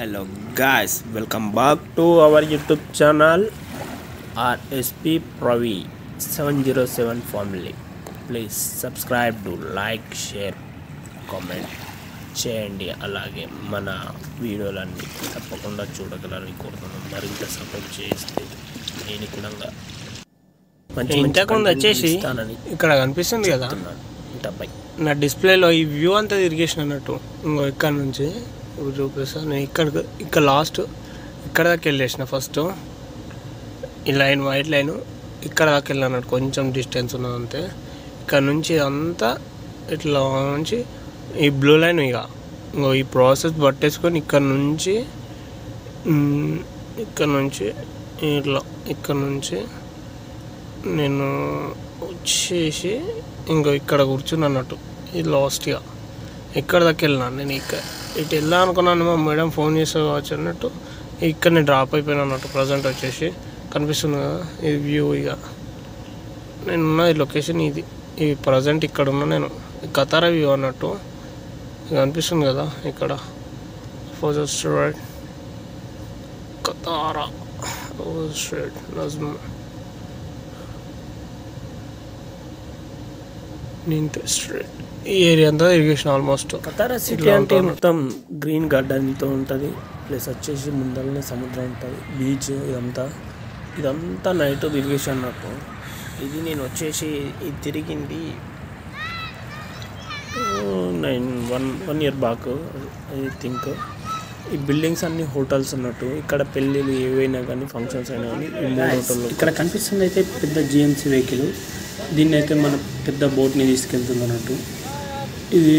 Hello guys, welcome back to our YouTube channel RSP Pravi 707 family. Please subscribe to like, share, comment చేయండి. అలాగే మన వీడియోలన్నీ తప్పకుండా చూడగలరని కోరుతున్నాం. మరింత సపోర్ట్ చేస్తే నేను కూడా మంచి ఇంతకుముందు వచ్చేసి ఇక్కడ కనిపిస్తుంది కదా ఇంతపై నా డిస్ప్లేలో ఈ వ్యూ అంతా తిరిగేసిన అన్నట్టు. ఇంకో ఇక్కడ నుంచి ఇప్పుడు చూపిస్తాను. నేను ఇక్కడ లాస్ట్ ఇక్కడ దాకా వెళ్ళేసిన. ఫస్ట్ ఈ లైన్ వైట్ లైన్ ఇక్కడ దాకా వెళ్ళినట్టు, కొంచెం డిస్టెన్స్ ఉన్నది అంతే. ఇక్కడ నుంచి అంతా ఇట్లా నుంచి ఈ బ్లూ లైన్ ఇంకో ఈ ప్రాసెస్ పట్టేసుకొని ఇక్కడ నుంచి ఇట్లా ఇక్కడ నుంచి నేను వచ్చేసి ఇంకో ఇక్కడ కూర్చుని అన్నట్టు. ఇది లాస్ట్గా ఇక్కడ దాకా వెళ్ళినాను. నేను ఇటు వెళ్దాం అనుకున్నాను. మా మేడం ఫోన్ చేస్తే కావచ్చు అన్నట్టు ఇక్కడ నేను డ్రాప్ అయిపోయాను అన్నట్టు. ప్రజెంట్ వచ్చేసి కనిపిస్తుంది కదా ఇది వ్యూ. నేనున్న ఈ లొకేషన్ ఇది ప్రజెంట్ ఇక్కడ ఉన్నా నేను. కతారా వ్యూ అన్నట్టు కనిపిస్తుంది కదా ఇక్కడ. ఫోజల్ స్ట్రీట్ కతారా స్ట్రీట్ నజ్మా స్ట్రీట్. ఈ ఏరియా అంతా ఇరిగేషన్ ఆల్మోస్ట్. కతారా సిటీ అంటే మొత్తం గ్రీన్ గార్డెన్తో ఉంటుంది. ప్లస్ వచ్చేసి ముందరనే సముద్రం ఉంటుంది, బీచ్. ఇదంతా నైట్ ఇరిగేషన్ అన్నట్టు. ఇది నేను వచ్చేసి ఇది తిరిగింది 1 year బ్యాక్ ఐ థింక్. ఈ బిల్డింగ్స్ అన్ని హోటల్స్ అన్నట్టు. ఇక్కడ పెళ్ళిళ్ళు ఏవైనా కానీ ఫంక్షన్స్ అయినా కానీ ఈ 3 హోటల్లో. ఇక్కడ కనిపిస్తుంది అయితే పెద్ద జిఎంసీ వెహికల్. దీన్ని అయితే మన పెద్ద బోట్ని తీసుకెళ్తుంది అన్నట్టు. ఇది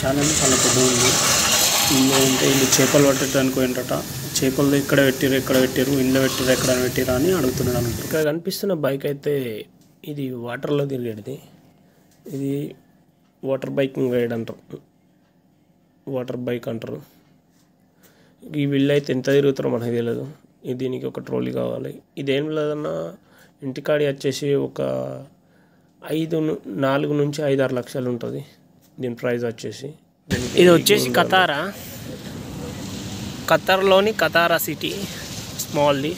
చాలా పెద్ద ఉంది. ఇందులో ఉంటే ఇల్లు చేపలు పట్టడానికి పోయినట. చేపలు ఎక్కడ పెట్టారు ఇంట్లో ఎక్కడ పెట్టారా అని అడుగుతున్నాడు అన్నట్టు. ఇక్కడ కనిపిస్తున్న బైక్ అయితే ఇది వాటర్లో తిరిగేది. ఇది వాటర్ బైకింగ్ రైడ్ అంటారు, వాటర్ బైక్ అంటారు. ఈ వీళ్ళు అయితే ఎంత తిరుగుతారో మనకు తెలియదు. దీనికి ఒక ట్రోలీ కావాలి. ఇదేం లేదన్నా ఇంటికాడి వచ్చేసి ఒక 4 నుంచి 5-6 లక్షలు ఉంటుంది దీని ప్రైస్ వచ్చేసి. ఇది వచ్చేసి ఖతార్లోని కతారా సిటీ స్మాల్ది.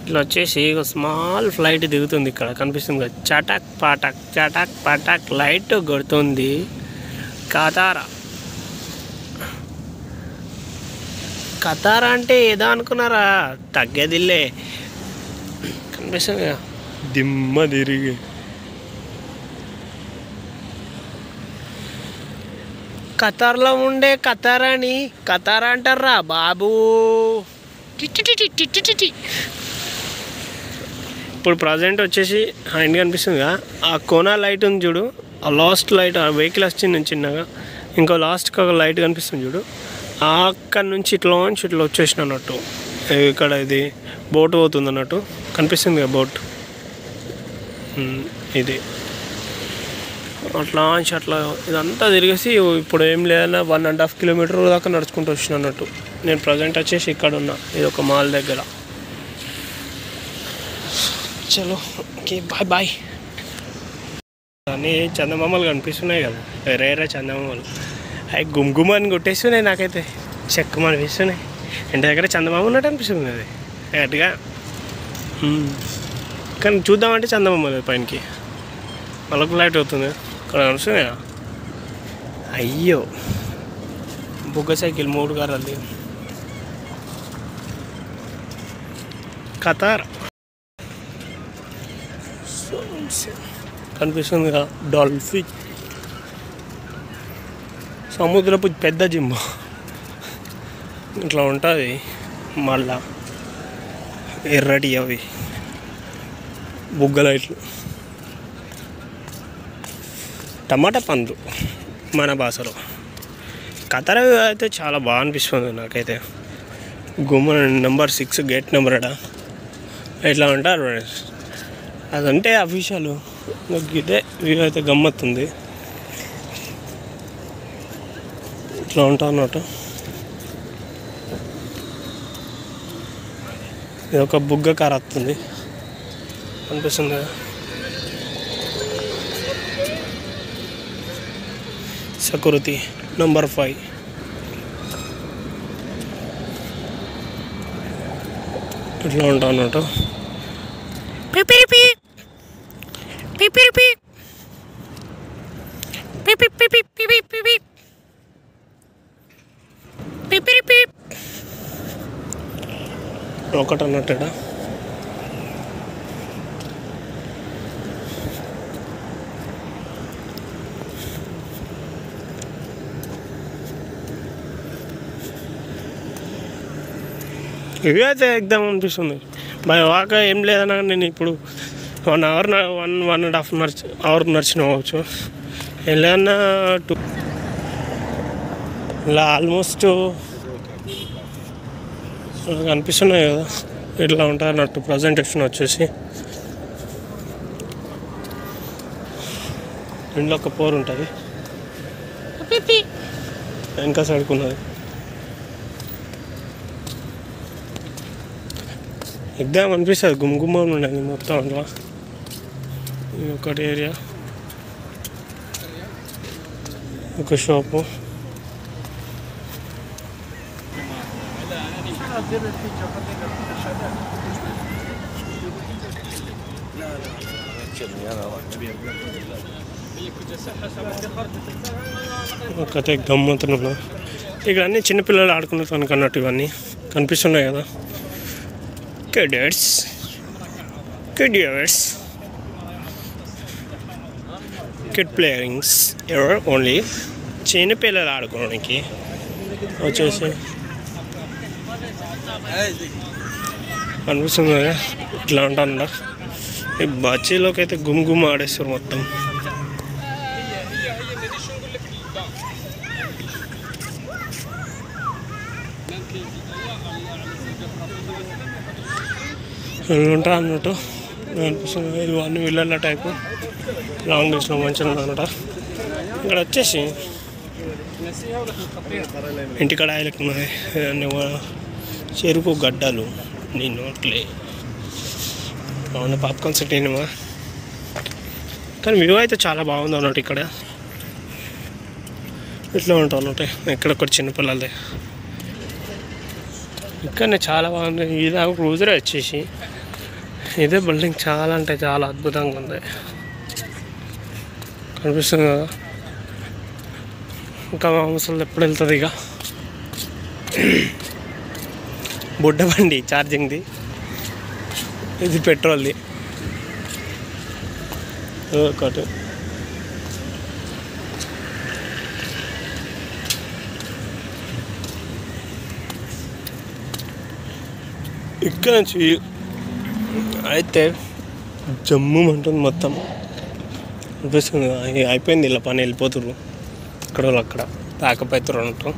ఇట్లా వచ్చేసి ఒక స్మాల్ ఫ్లైట్ దిగుతుంది. ఇక్కడ కనిపిస్తుంది కదా, చటాక్ పాటాక్ లైట్ కొడుతుంది. కతారా అంటే ఏదో అనుకున్నారా, తగ్గేదిల్లే. కనిపిస్తుంది కదా దిమ్మ తిరిగి. ఖతార్లో ఉండే కతారా అంటారా బాబు. ఇప్పుడు ప్రజెంట్ వచ్చేసి హ్యాండ్ కనిపిస్తుంది కదా, ఆ కోనా లైట్ ఉంది చూడు. ఆ లాస్ట్ లైట్, ఆ వెహికల్ వచ్చింది చిన్నగా, ఇంకో లాస్ట్కి ఒక లైట్ కనిపిస్తుంది చూడు. అక్కడ నుంచి ఇట్లా వచ్చేసిన అన్నట్టు. ఇక్కడ ఇది బోట్ పోతుంది అన్నట్టు. కనిపిస్తుంది కదా బోట్. ఇది అట్లా ఇదంతా తిరిగేసి ఇప్పుడు ఏం లేదన్నా 1.5 కిలోమీటర్ దాకా నడుచుకుంటూ వచ్చిన అన్నట్టు. నేను ప్రజెంట్ వచ్చేసి ఇక్కడ ఉన్నా. ఇది ఒక మాల్ దగ్గర. చలో ఓకే, బాయ్. అన్నీ చందమామలు కనిపిస్తున్నాయి కదా, వేరే చందమామలు. అవి గుమ్గుమని కొట్టేస్తున్నాయి. నాకైతే చెక్కమని వేస్తున్నాయి. ఇంటి దగ్గర చందమామ ఉన్నట్టు అనిపిస్తుంది అది గట్టిగా. కానీ చూద్దామంటే చందమామ లేదు పైనకి. మళ్ళీ లైట్ అవుతుంది ఇక్కడ కనిపిస్తుంది. అయ్యో బుగ్గ సైకిల్ 3 కార్లు. కతార్ కనిపిస్తుంది కదా, డాల్ఫిన్. సముద్రపు పెద్ద జిమ్ ఇట్లా ఉంటుంది. మళ్ళా ఎర్రటి అవి బుగ్గ లైట్లు, టమాటా పండ్లు మన భాషలో. కతారా అయితే చాలా బాగా అనిపిస్తుంది నాకైతే. నెంబర్ 6 గేట్ నెంబర్ ఇట్లా ఉంటారు అదంటే అఫీషియల్. గిటే వ్యూ అయితే గమ్మత్తుంది. ఇట్లా ఉంటా అన్నట్టు. ఇది ఒక బుగ్గ కార్ వస్తుంది అనిపిస్తుంది కదా. Security number 5. ఇట్లా ఉంటాం అన్నట్టు. ఒకటి అన్నట్టు ఇక్కడ ఇవి అయితే ఎగ్దాం అనిపిస్తుంది. బై వాక ఏం లేదన్నా నేను ఇప్పుడు 1 hour 1.5 hour నడిచిన పోవచ్చు. ఏం లేదన్నా ఇలా ఆల్మోస్ట్ కనిపిస్తున్నాయి కదా, ఇట్లా ఉంటుంది అన్నట్టు. ప్రజెంటేషన్ వచ్చేసి ఇంట్లో ఒక పోరు ఉంటుంది, వెనక సైడ్కున్నది. ఎగ్దాం అనిపిస్తుంది, గుమ్గుమ్మ ఉండేది మొత్తం అట్లా. ఇది ఒకటి ఏరియా, ఒక షాపు. ఒకతే గమ్మతున్నా. ఇక్కడ అన్నీ చిన్నపిల్లలు ఆడుకునేదానికి అన్నట్టు ఇవన్నీ కనిపిస్తున్నాయి కదా. Kids kid playings ever only చిన్నపిల్లలు ఆడుకోవడానికి వచ్చేసి అనిపిస్తుంది కదా. ఇట్లా ఉంటాను. ఈ బచ్చీలోకి అయితే గుమ్ ఆడేస్తారు మొత్తం. ఉంటా అన్నట్టు అనిపిస్తుంది. ఇవన్నీ విల్లల టైపు లాంగ్ డిస్లో మంచిగా అనమాట. ఇక్కడ వచ్చేసి ఇంటికాడ ఆయనకున్నది చెరుకు గడ్డలు నీ నోట్లే అవును పాప్కార్న్ సెట్ అయినమా. కానీ వ్యూ అయితే చాలా బాగుంది అన్నట్టు. ఇక్కడ ఇట్లా ఉంటాం అన్నట్టు. ఇక్కడ ఒకటి చిన్నపిల్లలదే ఇక్కడనే చాలా బాగుంది. ఇది క్రూజరే వచ్చేసి ఇదే బిల్డింగ్ చాలా అంటే చాలా అద్భుతంగా ఉంది, కనిపిస్తుంది కదా. ఇంకా మా ముసలి ఎప్పుడు వెళ్తుంది ఇక. బుడ్డ బండి ఛార్జింగ్ది, ఇది పెట్రోల్ది ఒకటి. ఇక్కడ నుంచి అయితే జమ్ము అంటుంది మొత్తం అనిపిస్తుంది. అయిపోయింది ఇలా పని, వెళ్ళిపోతుర్రు ఇక్కడ వాళ్ళు అక్కడ ప్యాకప్ అవుతారు అంటాం.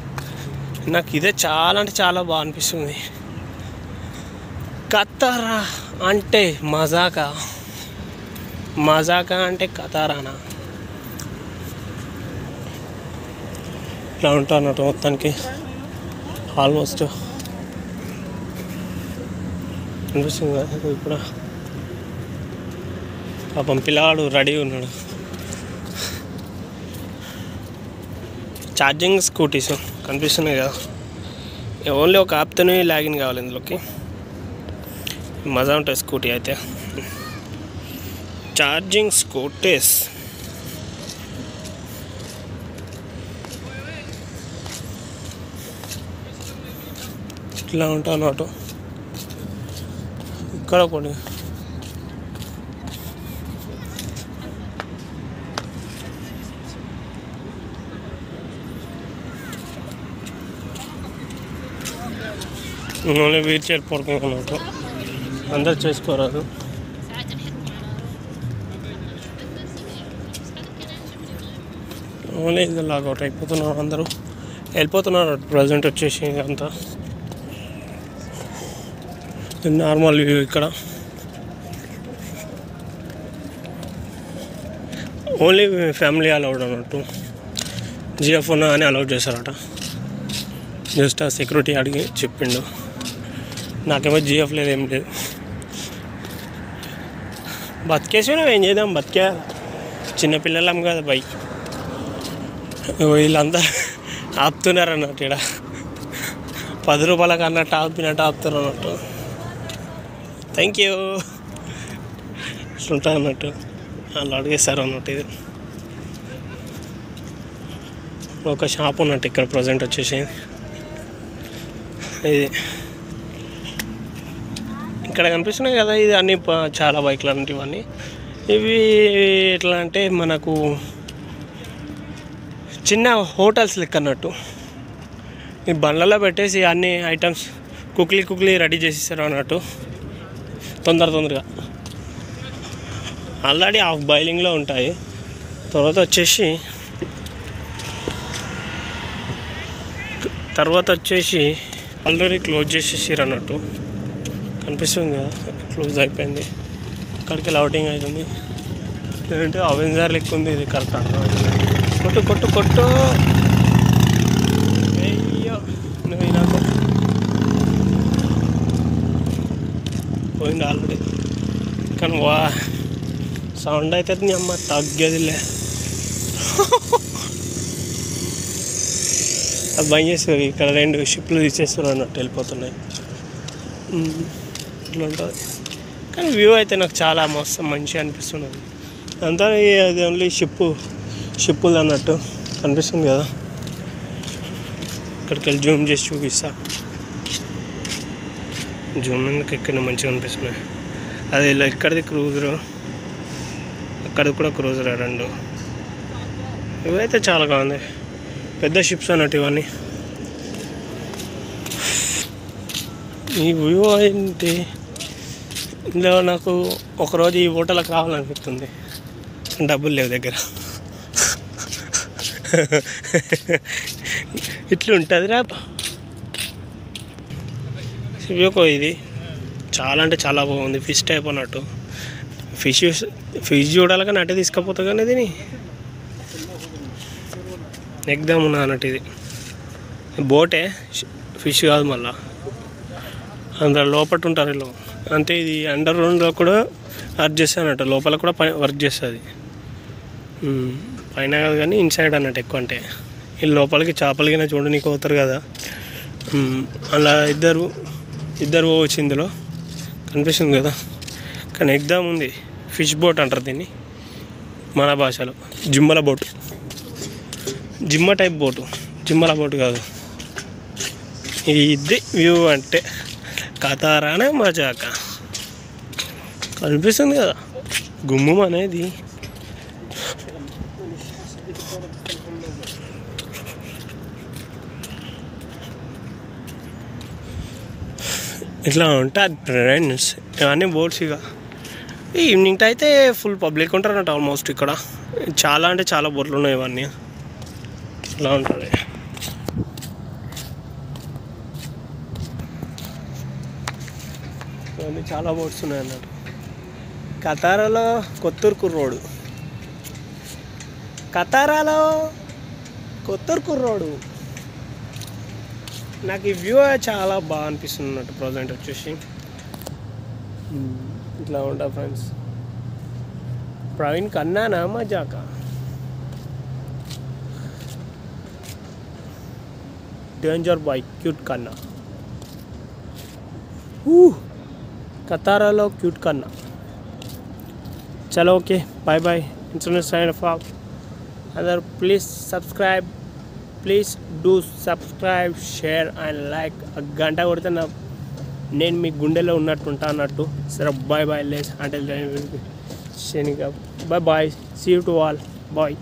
నాకు ఇదే చాలా అంటే చాలా బాగా అనిపిస్తుంది. కతారా అంటే మజాకా అంటే కతారానా ఇట్లా ఉంటా అన్నట్టు. మొత్తానికి ఆల్మోస్ట్ అనిపిస్తుంది కదా. ఇప్పుడు పాపం పిల్లవాడు రెడీ ఉన్నాడు. ఛార్జింగ్ స్కూటీస్ కనిపిస్తున్నాయి కదా. ఓన్లీ ఒక యాప్తోనే లాగిన్ కావాలి ఇందులోకి. మజా ఉంటుంది స్కూటీ అయితే. ఛార్జింగ్ స్కూటీస్ ఇట్లా ఉంటా అన్నట్టు. ఇక్కడ కొన్ని ఓన్లీ వీల్ చైర్ పడుకున్నట్టు, అందరు చేసుకోరాదు. ఓన్లీ ఇది లాగౌట్ అయిపోతున్నారు, అందరూ వెళ్ళిపోతున్నారు. ప్రజెంట్ వచ్చేసి అంతా నార్మల్ వ్యూ. ఇక్కడ ఓన్లీ ఫ్యామిలీ అలౌడ్ అన్నట్టు. జిఎఫ్ ఉన్నా అని అలౌడ్ చేశారట. జస్ట్ ఆ సెక్యూరిటీ అడిగి చెప్పిండు. నాకేమో జిఎఫ్ లేదు, ఏం లేదు. బతికేసి ఏం చేద్దాం, బతికే చిన్నపిల్లలం కదా బైక్. వీళ్ళంతా ఆపుతున్నారు అన్నట్టు. ఇక్కడ 10 రూపాయలకు అన్నట్టు ఆపుతున్నారు అన్నట్టు. థ్యాంక్ యూ ఉంటా అన్నట్టు వాళ్ళు అడిగేస్తారు అన్నట్టు. ఇది ఒక షాప్ ఉన్నట్టు ఇక్కడ ప్రజెంట్ వచ్చేసి. ఇది ఇక్కడ కనిపిస్తున్నాయి కదా, ఇది అన్ని చాలా బైక్లు అలాంటివన్నీ. ఇవి ఎట్లా అంటే మనకు చిన్న హోటల్స్ లెక్క అన్నట్టు. ఈ బండ్లలో పెట్టేసి అన్ని ఐటమ్స్ కుక్లీ రెడీ చేసేస్తారు అన్నట్టు తొందరగా. ఆల్రెడీ హాఫ్ బాయిలింగ్లో ఉంటాయి. తర్వాత వచ్చేసి ఆల్రెడీ క్లోజ్ చేసేసారు అన్నట్టు. కనిపిస్తుంది కదా, క్లోజ్ అయిపోయింది. అక్కడికి అవుటింగ్ అవుతుంది. లేదంటే అవెంజర్ లెక్క ఉంది. ఇది కరెక్ట్ కొట్టు అయ్యో నువ్వు నాకు పోయింది ఆల్రెడీ. కానీ సౌండ్ అవుతుంది నీ అమ్మ తగ్గదిలే. అది బంద్ చేస్తారు. ఇక్కడ 2 షిప్లు తీసేస్తారు అన్నట్టు, వెళ్ళిపోతున్నాయి. ఇట్లా ఉంటుంది. కానీ వ్యూ అయితే నాకు చాలా మస్తు మంచిగా అనిపిస్తున్నది. అంతా అది ఓన్లీ షిప్పులు అన్నట్టు కనిపిస్తుంది కదా. ఇక్కడికి వెళ్ళి జూమ్ చేసి చూపిస్తా. జూమ్ ఎందుకు ఇక్కడ మంచిగా అనిపిస్తున్నాయి. అది ఇలా ఇక్కడిది క్రూజరు, అక్కడిది కూడా క్రూజర్. 2 ఇవైతే చాలా బాగుంది. పెద్ద షిప్స్ అన్నట్టు ఇవన్నీ. ఈ వ్యూ ఏంటి, ఇందులో నాకు ఒకరోజు ఈ హోటల్కి రావాలనిపిస్తుంది. డబ్బులు లేవు దగ్గర. ఇట్లా ఉంటుంది రా వ్యూ. ఇది చాలా అంటే చాలా బాగుంది. ఫిష్ టైప్ అన్నట్టు. ఫిష్ చూడాలి కానీ అట్టే తీసుకపోతా. కానీ దీని ఎగ్దాం ఉన్నా అన్నట్టు. ఇది బోటే, ఫిష్ కాదు. మళ్ళీ అందులో లోపల ఉంటారు వీళ్ళు అంతే. ఇది అండర్ గ్రౌండ్లో కూడా వర్క్ చేస్తుంది అన్నట్టు. లోపల కూడా వర్క్ చేస్తుంది. పైన కాదు కానీ ఇన్సైడ్ అన్నట్టు ఎక్కువ. అంటే వీళ్ళు లోపలికి చేపలకి చూడడానికి పోతారు కదా, అలా ఇద్దరు పోవచ్చు. ఇందులో కనిపిస్తుంది కదా. కానీ ఎగ్దాం ఉంది. ఫిష్ బోట్ అంటారు దీన్ని మన భాషలో. జిమ్మ టైప్ బోటు. జిమ్మల బోటు కాదు ఇది. వ్యూ అంటే కతారానే మజాక కనిపిస్తుంది కదా. గుమ్మం అనేది ఇట్లా ఉంటుంది ఫ్రెండ్స్. ఇవన్నీ బోట్స్. ఇక ఈవినింగ్ అయితే ఫుల్ పబ్లిక్ ఉంటారు అన్నట్టు ఆల్మోస్ట్. ఇక్కడ చాలా అంటే చాలా బోట్లు ఉన్నాయి. ఇవన్నీ ఇలా ఉంటుంది. ఇవన్నీ చాలా బోట్స్ ఉన్నాయి అన్నట్టు. కతారాలో కొత్తూర్కు రోడ్డు. నాకు ఈ వ్యూ చాలా బాగా అనిపిస్తుంది అన్నట్టు. ప్రజెంట్ వచ్చేసి ఇట్లా ఉంటా ఫ్రెండ్స్. ప్రవీణ్ కన్నానా మజాక. డేంజర్ బాయ్ క్యూట్ కన్నా. కతారాలో క్యూట్ కన్నా. చలో okay, bye. Internet sign off. Other please subscribe. Please do subscribe, share and like. గంట కొడితే నేను మీ గుండెలో ఉన్నట్టుంటా అన్నట్టు. సరే బాయ్. లెస్ అంటే bye. See you to all. Bye.